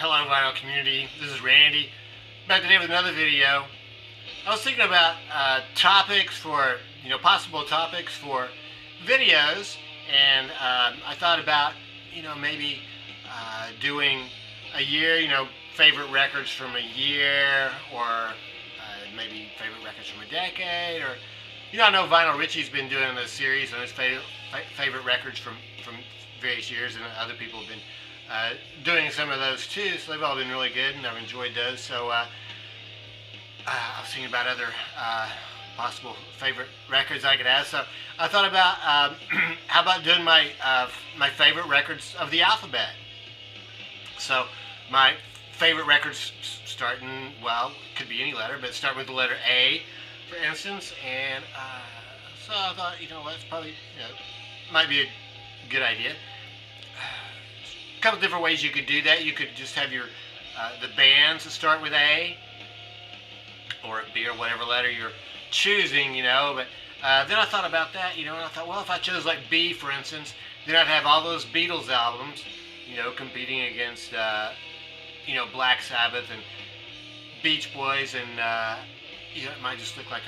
Hello vinyl community, this is Randy, back today with another video. I was thinking about topics for, possible topics for videos, and I thought about, maybe doing a year, favorite records from a year, or maybe favorite records from a decade, or, I know Vinyl Richie's been doing a series on his favorite records from various years, and other people have been doing some of those too, so they've all been really good, and I've enjoyed those. So I was thinking about other possible favorite records I could have. So I thought about how about doing my favorite records of the alphabet. So my favorite records starting, well, could be any letter, but start with the letter A, for instance. And so I thought, that's probably might be a good idea. A couple different ways you could do that. You could just have your the bands that start with A or B or whatever letter you're choosing, but then I thought about that, and I thought, well, if I chose like B, for instance, then I'd have all those Beatles albums, competing against, Black Sabbath and Beach Boys, and it might just look like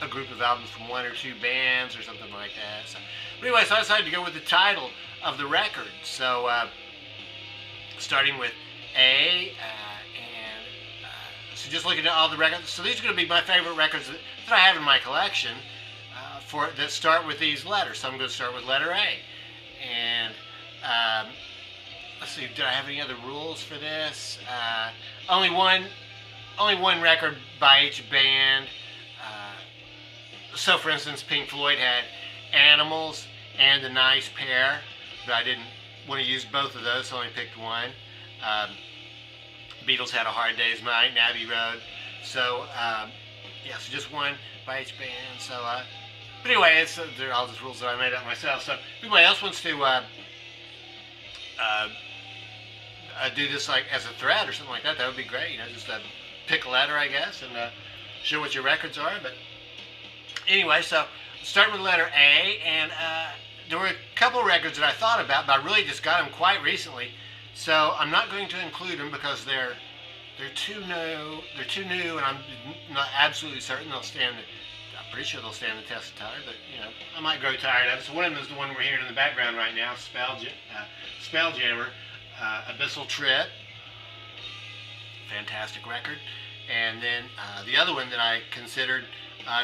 a group of albums from one or two bands or something like that. So, but anyway, so I decided to go with the title of the record. So starting with A, so just looking at all the records. So these are going to be my favorite records that I have in my collection that start with these letters. So I'm going to start with letter A. And let's see, did I have any other rules for this? Only one record by each band. So for instance, Pink Floyd had Animals and A Nice Pair, but I didn't want to use both of those, so I only picked one. Beatles had A Hard Day's Night and Abbey Road. So yeah, so just one by each band. So but anyway, they're all just rules that I made up myself. So if anybody else wants to do this like as a thread or something like that, that would be great. Just pick a letter, I guess, and show what your records are. But anyway, so start with letter A, and there were a couple records that I thought about, but I really just got them quite recently. So I'm not going to include them because they're too new. They're too new, and I'm not absolutely certain they'll stand. I'm pretty sure they'll stand the test of time, but I might grow tired of it. So one of them is the one we're hearing in the background right now, Spelljammer, Abyssal Trip. Fantastic record. And then the other one that I considered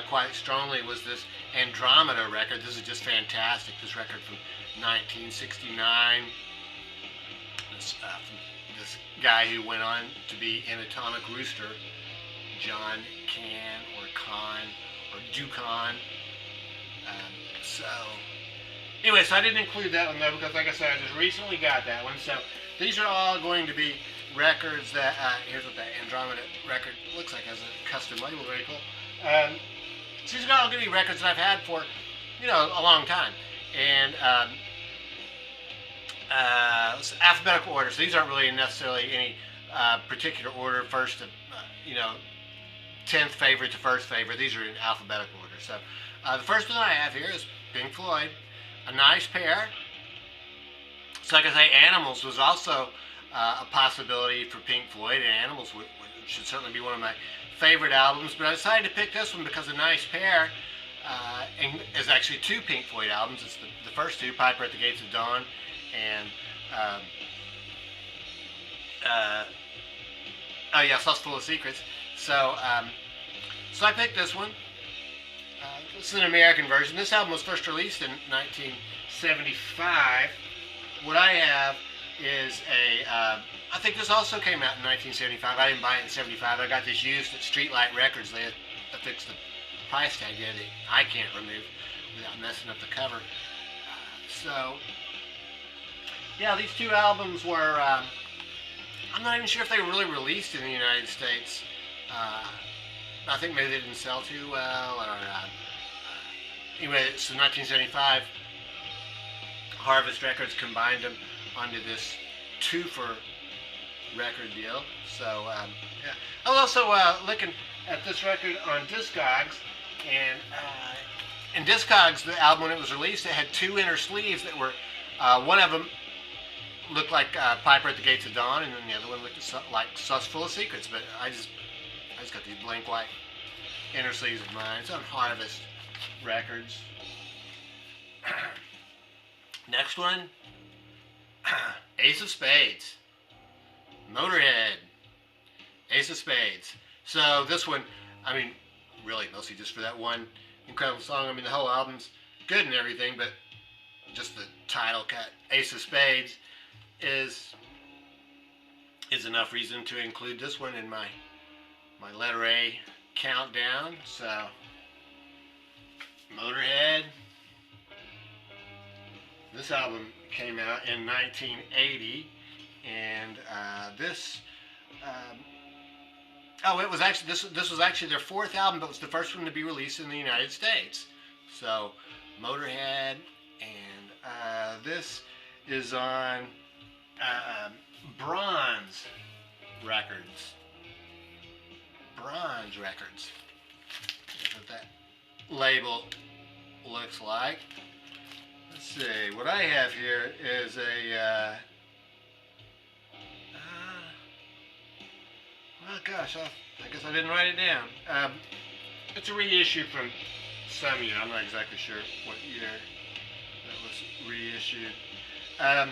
quite strongly was this Andromeda record. This is just fantastic. This record from 1969. This guy who went on to be in Atomic Rooster, John Can or Con or Ducon. So anyway, so I didn't include that one though because, like I said, I just recently got that one. So these are all going to be records that here's what the Andromeda record looks like as a custom label. Very cool. So these are all going to be records that I've had for a long time, and alphabetical order. So these aren't really necessarily any particular order, first to 10th favorite to first favorite. These are in alphabetical order. So the first one I have here is Pink Floyd, A Nice Pair. So like I say, Animals was also a possibility for Pink Floyd, and Animals should certainly be one of my favorite albums, but I decided to pick this one because A Nice Pair is actually two Pink Floyd albums. It's the first two, Piper at the Gates of Dawn, and oh yeah, Sauce Full of Secrets. So so I picked this one. This is an American version. This album was first released in 1975. What I have is I think this also came out in 1975. I didn't buy it in 75. I got this used at Streetlight Records. They affixed the price tag there that I can't remove without messing up the cover. So yeah, these two albums were, I'm not even sure if they were really released in the United States. I think maybe they didn't sell too well, or anyway, so 1975, Harvest Records combined them onto this two-for record deal. So yeah, I was also looking at this record on Discogs, and in Discogs, the album when it was released, it had two inner sleeves that were one of them looked like Piper at the Gates of Dawn, and then the other one looked like Sauce Full of Secrets. But I just got these blank white inner sleeves of mine. It's on Harvest Records. Next one, Ace of Spades, Motorhead, Ace of Spades. So this one, I mean, really mostly just for that one incredible song. I mean, the whole album's good and everything, but just the title cut, Ace of Spades, is enough reason to include this one in my letter A countdown. So Motorhead. This album came out in 1980, and it was actually this was actually their fourth album, but it was the first one to be released in the United States. So Motorhead, and this is on Bronze Records. Bronze Records. That's what that label looks like. Let's see. What I have here is a. Well, gosh, I guess I didn't write it down. It's a reissue from some year. I'm not exactly sure what year that was reissued. I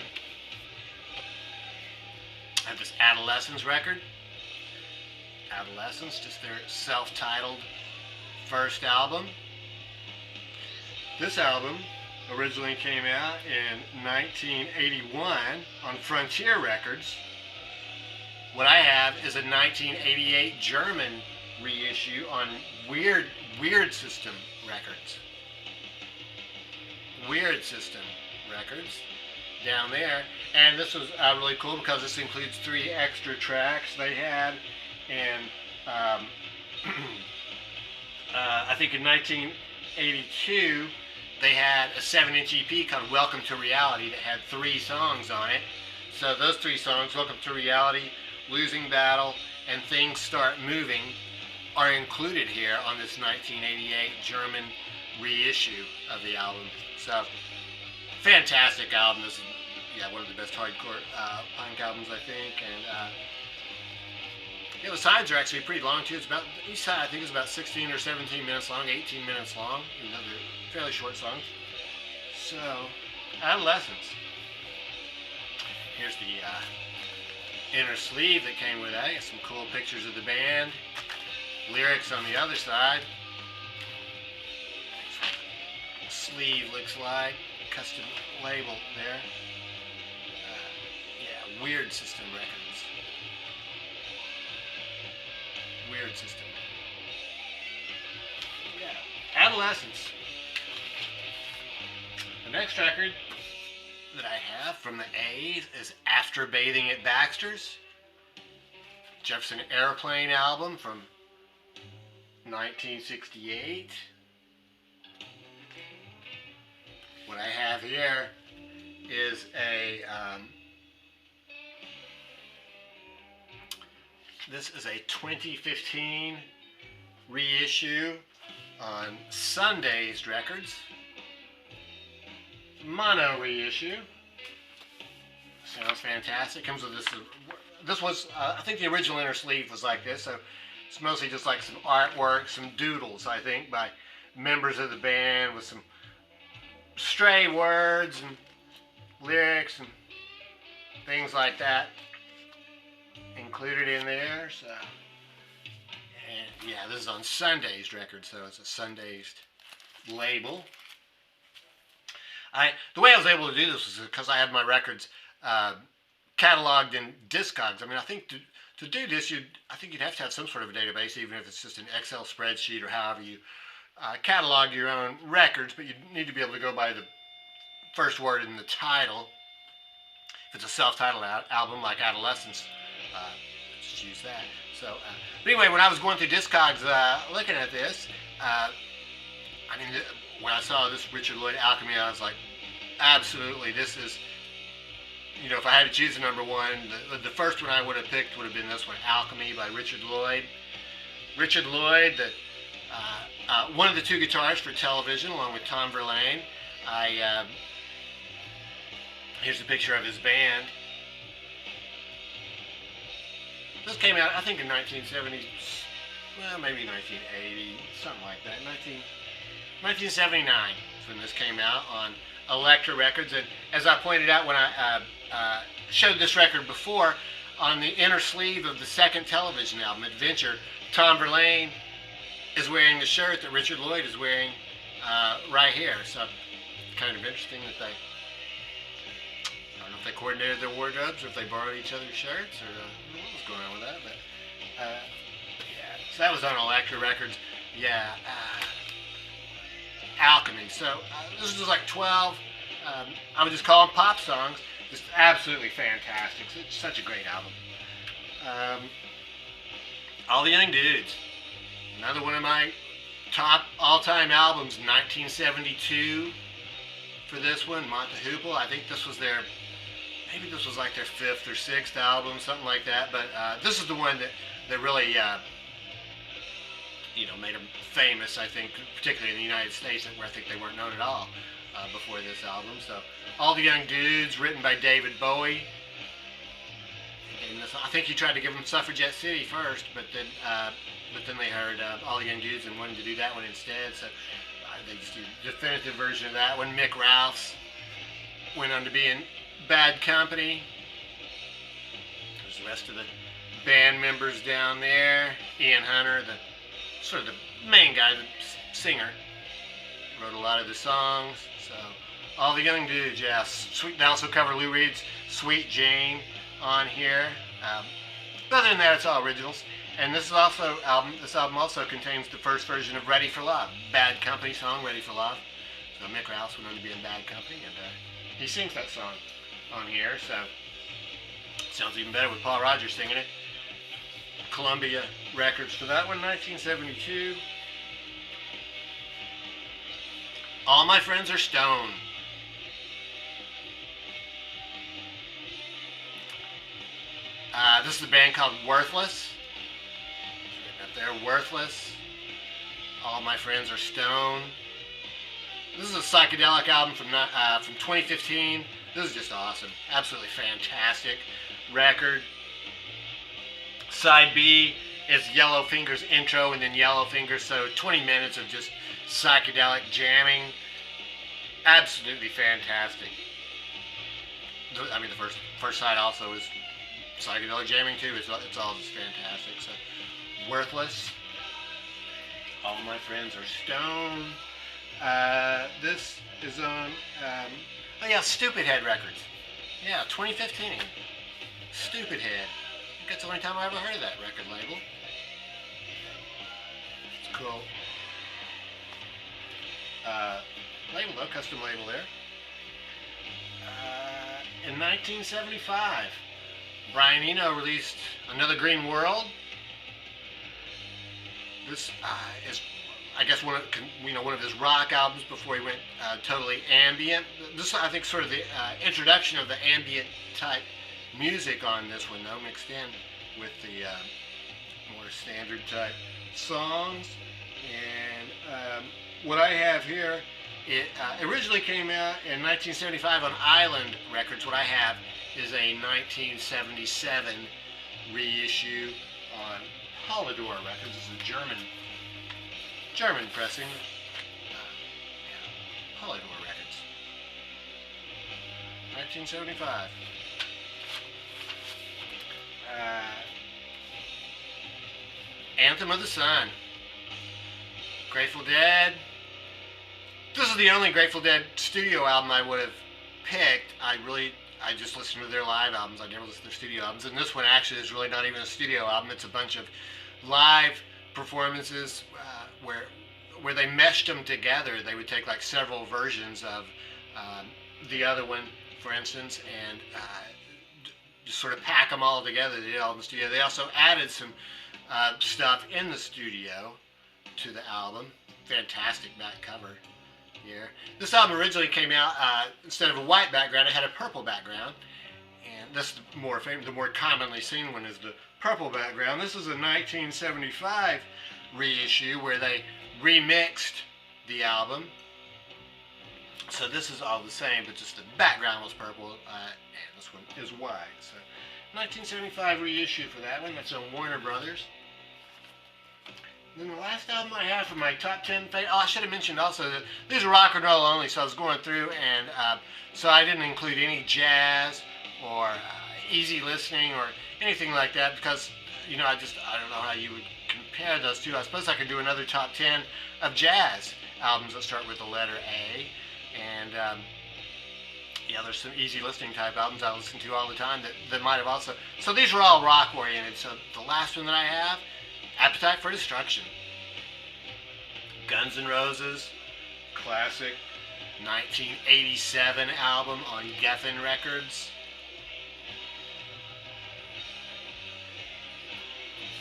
have this Adolescence record. Adolescence, just their self-titled first album. This album originally came out in 1981 on Frontier Records. What I have is a 1988 German reissue on Weird System Records. Weird System Records down there. And this was really cool because this includes 3 extra tracks they had. And I think in 1982 they had a 7-inch EP called Welcome to Reality that had 3 songs on it. So those 3 songs, Welcome to Reality, Losing Battle, and Things Start Moving, are included here on this 1988 German reissue of the album. So, fantastic album. This is, one of the best hardcore punk albums, I think. And the sides are actually pretty long too. It's about, each side I think is about 16 or 17 minutes long, 18 minutes long. Even though they're fairly short songs. So, Adolescence. Here's the inner sleeve that came with that. Some cool pictures of the band. Lyrics on the other side. Sleeve looks like. Custom label there. Weird System Records. Weird System. Adolescence. The next record that I have from the A's is After Bathing at Baxter's. Jefferson Airplane album from 1968. What I have here is a this is a 2015 reissue on Sundazed Records. Mono reissue. Sounds fantastic. Comes with this. This was, I think the original inner sleeve was like this, so it's mostly just like some artwork, some doodles, I think, by members of the band with some stray words and lyrics and things like that included in there. So, and this is on Sundazed Records, so it's a Sundazed label. The way I was able to do this was because I had my records cataloged in Discogs. I mean, I think to do this, I think you'd have to have some sort of a database, even if it's just an Excel spreadsheet or however you catalog your own records, but you need to be able to go by the first word in the title. If it's a self-titled album like Adolescence, just use that. So, but anyway, when I was going through Discogs looking at this, I mean, when I saw this Richard Lloyd Alchemy, I was like, absolutely, this is, if I had to choose a number one, the first one I would have picked would have been this one, Alchemy by Richard Lloyd. Richard Lloyd, one of the 2 guitarists for television, along with Tom Verlaine. Here's a picture of his band. This came out, I think, in 1970, well, maybe 1980, something like that. 1979 is when this came out on Elektra Records. And as I pointed out when I showed this record before, on the inner sleeve of the second television album, Adventure, Tom Verlaine is wearing the shirt that Richard Lloyd is wearing right here. So kind of interesting that they, I don't know if they coordinated their wardrobes or if they borrowed each other's shirts or what was going on with that. But yeah, so that was on Elektra Records. Yeah, Alchemy. So this was like 12, I would just call them pop songs. Just absolutely fantastic. It's such a great album. All the Young Dudes. Another one of my top all-time albums, 1972 for this one, Monta Hoople. I think this was their, maybe this was like their 5th or 6th album, something like that. But this is the one that really, you know, made them famous, I think, particularly in the United States, where I think they weren't known at all before this album. So, All the Young Dudes, written by David Bowie. And this, I think he tried to give them Suffragette City first, but then they heard All the Young Dudes and wanted to do that one instead. So they just did a definitive version of that one. Mick Ralphs went on to be in Bad Company. There's the rest of the band members down there. Ian Hunter, the sort of the main guy, the singer, wrote a lot of the songs. So All the Young Dudes, yeah. They also cover Lou Reed's Sweet Jane on here. Other than that, it's all originals. And this album also contains the first version of Ready for Love, Bad Company song, Ready for Love. So Mick Ralphs went on to be in Bad Company, and he sings that song on here. So it sounds even better with Paul Rodgers singing it. Columbia Records for that one, 1972. All My Friends Are Stone. This is a band called Worthless. Up there, Worthless. All My Friends Are Stone. This is a psychedelic album from 2015. This is just awesome. Absolutely fantastic record. Side B is Yellowfinger's intro and then Yellowfinger, so 20 minutes of just psychedelic jamming. Absolutely fantastic. I mean, the first side also is psychedelic jamming too. It's all just fantastic. So, Worthless. All My Friends Are Stone. This is on, oh yeah, Stupid Head Records. Yeah, 2015. Stupid Head. I think that's the only time I ever heard of that record label. It's cool. Label though, custom label there. In 1975, Brian Eno released Another Green World. This is, I guess, one of his rock albums before he went totally ambient. This, I think, sort of the introduction of the ambient type music on this one, though, mixed in with the more standard type songs. And what I have here, it originally came out in 1975 on Island Records. What I have is a 1977 reissue on Polydor Records. This is a German pressing. Polydor Records. 1975. Anthem of the Sun. Grateful Dead. This is the only Grateful Dead studio album I would have picked. I just listened to their live albums. I never listened to their studio albums. And this one actually is really not even a studio album. It's a bunch of live performances where they meshed them together. They would take like several versions of the other one, for instance, and just sort of pack them all together. They did all in the studio. They also added some stuff in the studio to the album. Fantastic back cover here. This album originally came out instead of a white background, it had a purple background, and this is the more commonly seen one is the purple background. This is a 1975 reissue where they remixed the album, so this is all the same, but just the background was purple, and this one is white. So 1975 reissue for that one. That's on Warner Brothers. And then the last album I have for my top 10 favorite. Oh, I should have mentioned also that these are rock and roll only. So I was going through, and so I didn't include any jazz or easy listening or anything like that because I don't know how you would compare those two. I suppose I could do another top 10 of jazz albums that start with the letter A, and there's some easy listening type albums I listen to all the time that might have also. So these are all rock oriented. So the last one that I have, Appetite for Destruction. Guns N' Roses, classic 1987 album on Geffen Records.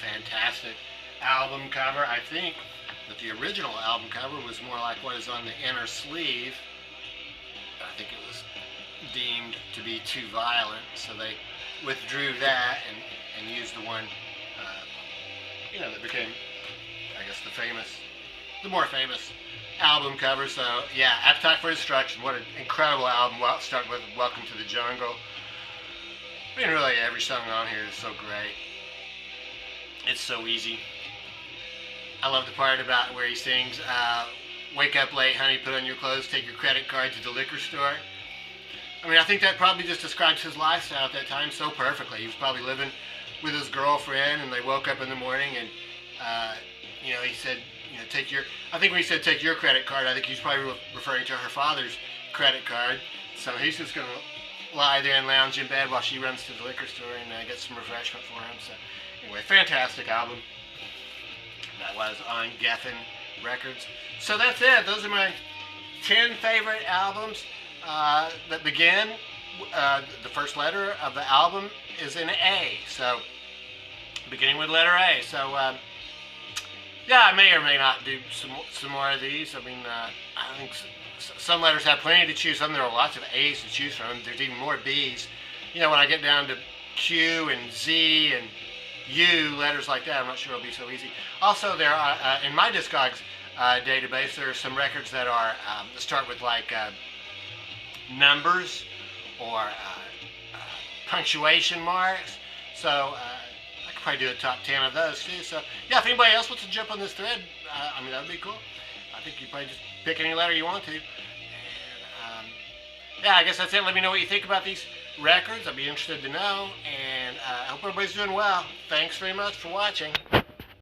Fantastic album cover. I think that the original album cover was more like what is on the inner sleeve. I think it was deemed to be too violent, so they withdrew that and used the one that became, I guess, the more famous album cover. So yeah, Appetite for Destruction. What an incredible album. Well, start with Welcome to the Jungle. I mean, really every song on here is so great. It's so easy. I love the part about where he sings, wake up late, honey, put on your clothes, take your credit card to the liquor store. I mean, I think that probably just describes his lifestyle at that time so perfectly. He was probably living with his girlfriend, and they woke up in the morning, and, he said, I think when he said take your credit card, I think he's probably referring to her father's credit card. So he's just going to lie there and lounge in bed while she runs to the liquor store and gets some refreshment for him. So anyway, fantastic album. That was on Geffen Records. So that's it. Those are my 10 favorite albums that begin. The first letter of the album is an A. So beginning with letter A. So I may or may not do some more of these. I mean, I think some letters have plenty to choose from. There are lots of A's to choose from. There's even more B's. When I get down to Q and Z and U, letters like that, I'm not sure it'll be so easy. Also, there are, in my Discogs database, there are some records that are that start with like numbers or punctuation marks. So I could probably do a top 10 of those too. So yeah, if anybody else wants to jump on this thread, that would be cool. I think you probably just pick any letter you want to. And I guess that's it. Let me know what you think about these records. I'd be interested to know. And I hope everybody's doing well. Thanks very much for watching.